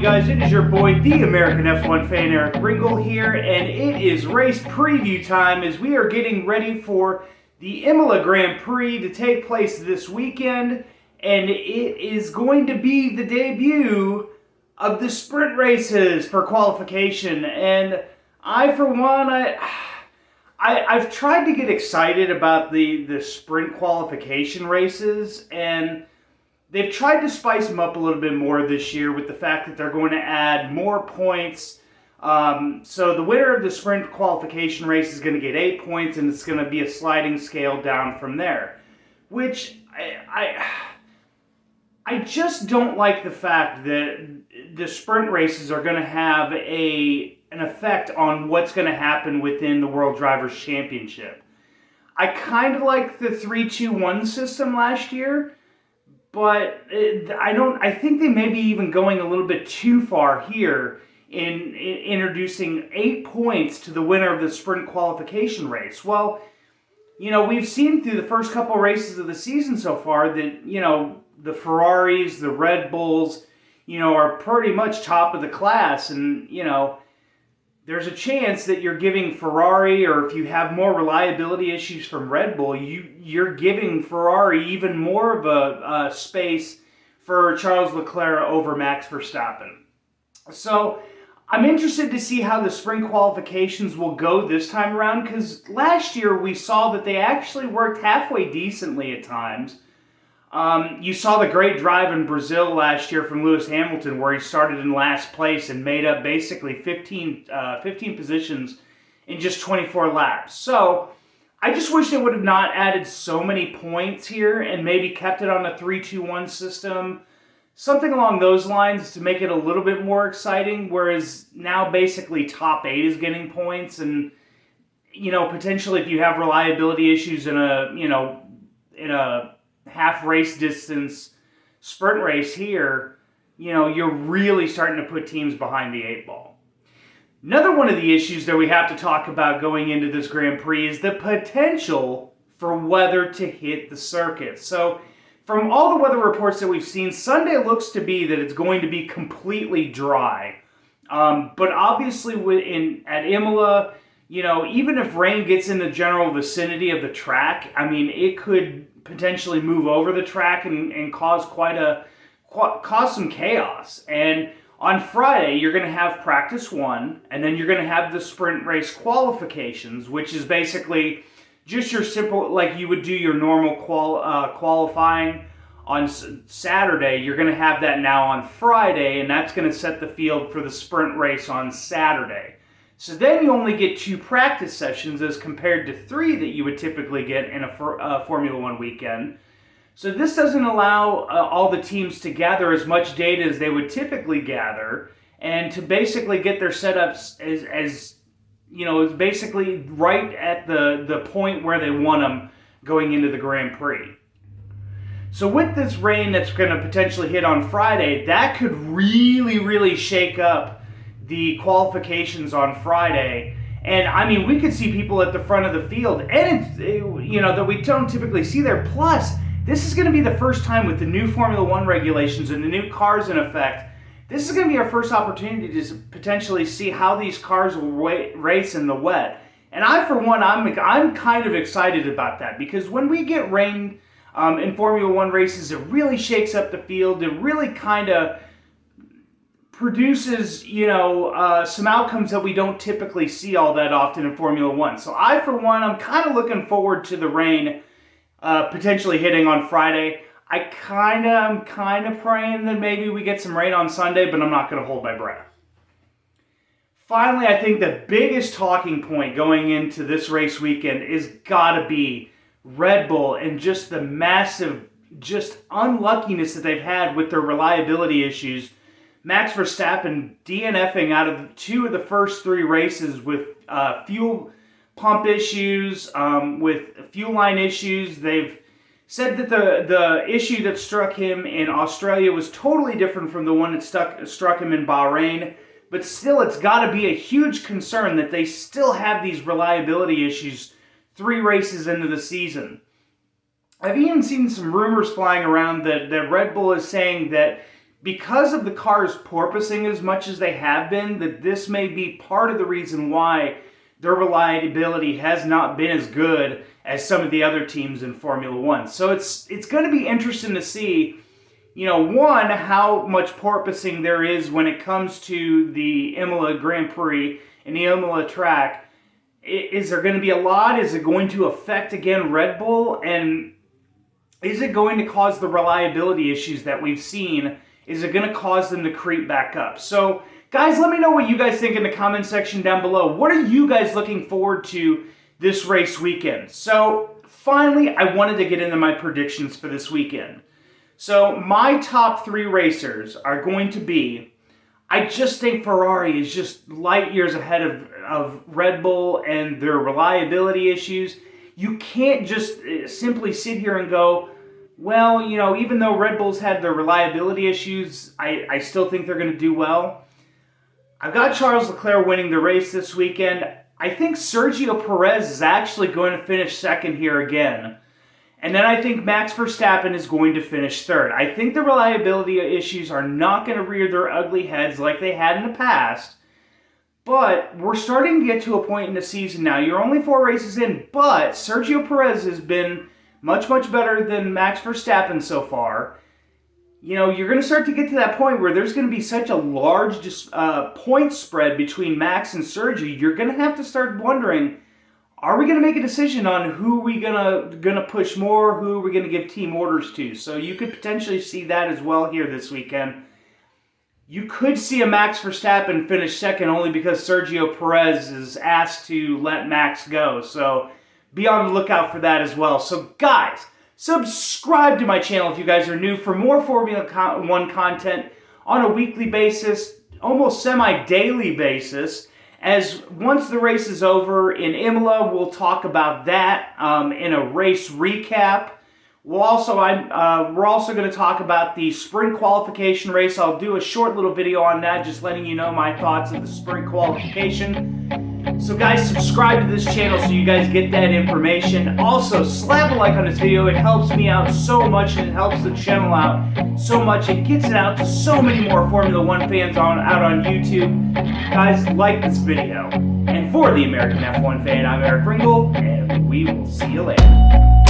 guys? It is your boy, the American F1 fan, Eric Ringle here, and it is race preview time as we are getting ready for the Imola Grand Prix to take place this weekend, and it is going to be the debut of the sprint races for qualification. And I, for one, I've tried to get excited about the sprint qualification races, and they've tried to spice them up a little bit more this year with the fact that they're going to add more points. So the winner of the sprint qualification race is going to get 8 points, and it's going to be a sliding scale down from there. Which I just don't like the fact that the sprint races are going to have an effect on what's going to happen within the World Drivers' Championship. I kind of like the 3-2-1 system last year, but I think they may be even going a little bit too far here in introducing 8 points to the winner of the sprint qualification race. Well, we've seen through the first couple races of the season so far that, the Ferraris, the Red Bulls, are pretty much top of the class. And, there's a chance that you're giving Ferrari, or if you have more reliability issues from Red Bull, you're giving Ferrari even more of a space for Charles Leclerc over Max Verstappen. So I'm interested to see how the sprint qualifications will go this time around, because last year we saw that they actually worked halfway decently at times. You saw the great drive in Brazil last year from Lewis Hamilton, where he started in last place and made up basically 15 positions in just 24 laps. So I just wish they would have not added so many points here and maybe kept it on a 3-2-1 system, something along those lines to make it a little bit more exciting, whereas now basically top 8 is getting points, and potentially if you have reliability issues in a half race distance sprint race here, you're really starting to put teams behind the 8 ball. Another one of the issues that we have to talk about going into this Grand Prix is the potential for weather to hit the circuit. So from all the weather reports that we've seen, Sunday looks to be that it's going to be completely dry. But obviously at Imola, even if rain gets in the general vicinity of the track, it could potentially move over the track and cause cause some chaos. And on Friday, you're going to have practice 1, and then you're going to have the sprint race qualifications, which is basically just your simple, like you would do your normal qualifying on Saturday. You're going to have that now on Friday, and that's going to set the field for the sprint race on Saturday. So then you only get 2 practice sessions as compared to 3 that you would typically get in a Formula One weekend. So this doesn't allow all the teams to gather as much data as they would typically gather, and to basically get their setups as basically right at the point where they want them going into the Grand Prix. So with this rain that's going to potentially hit on Friday, that could really, really shake up the qualifications on Friday. And we could see people at the front of the field, and that we don't typically see there. Plus, this is going to be the first time with the new Formula One regulations and the new cars in effect. This is going to be our first opportunity to potentially see how these cars will race in the wet. And I, for one, I'm kind of excited about that, because when we get rain in Formula One races, it really shakes up the field. It really kind of produces, some outcomes that we don't typically see all that often in Formula One. So I, for one, I'm kind of looking forward to the rain potentially hitting on Friday. I'm kind of praying that maybe we get some rain on Sunday, but I'm not going to hold my breath. Finally, I think the biggest talking point going into this race weekend is got to be Red Bull and just the massive unluckiness that they've had with their reliability issues. Max Verstappen DNFing out of 2 of the first 3 races with fuel pump issues, with fuel line issues. They've said that the issue that struck him in Australia was totally different from the one that struck him in Bahrain. But still, it's got to be a huge concern that they still have these reliability issues 3 races into the season. I've even seen some rumors flying around that Red Bull is saying that because of the cars porpoising as much as they have been, that this may be part of the reason why their reliability has not been as good as some of the other teams in Formula One. So it's going to be interesting to see, one, how much porpoising there is when it comes to the Imola Grand Prix and the Imola track. Is there going to be a lot? Is it going to affect, again, Red Bull? And is it going to cause the reliability issues that we've seen? Is it going to cause them to creep back up? So, guys, let me know what you guys think in the comment section down below. What are you guys looking forward to this race weekend? So, finally, I wanted to get into my predictions for this weekend. So, my top 3 racers are going to be, I just think Ferrari is just light years ahead of Red Bull and their reliability issues. You can't just simply sit here and go, well, even though Red Bull's had their reliability issues, I still think they're going to do well. I've got Charles Leclerc winning the race this weekend. I think Sergio Perez is actually going to finish second here again. And then I think Max Verstappen is going to finish third. I think the reliability issues are not going to rear their ugly heads like they had in the past. But we're starting to get to a point in the season now. You're only 4 races in, but Sergio Perez has been much, much better than Max Verstappen so far. You're going to start to get to that point where there's going to be such a large point spread between Max and Sergio. You're going to have to start wondering, are we going to make a decision on who we going to push more, who are we going to give team orders to? So you could potentially see that as well here this weekend. You could see a Max Verstappen finish second only because Sergio Perez is asked to let Max go. So be on the lookout for that as well. So guys, subscribe to my channel if you guys are new for more Formula One content on a weekly basis, almost semi-daily basis. As once the race is over in Imola, we'll talk about that in a race recap. We're also going to talk about the sprint qualification race. I'll do a short little video on that, just letting you know my thoughts of the sprint qualification. So guys, subscribe to this channel so you guys get that information. Also, slap a like on this video. It helps me out so much, and it helps the channel out so much. It gets it out to so many more Formula One fans out on YouTube. Guys, like this video. And for the American F1 fan, I'm Eric Ringle, and we will see you later.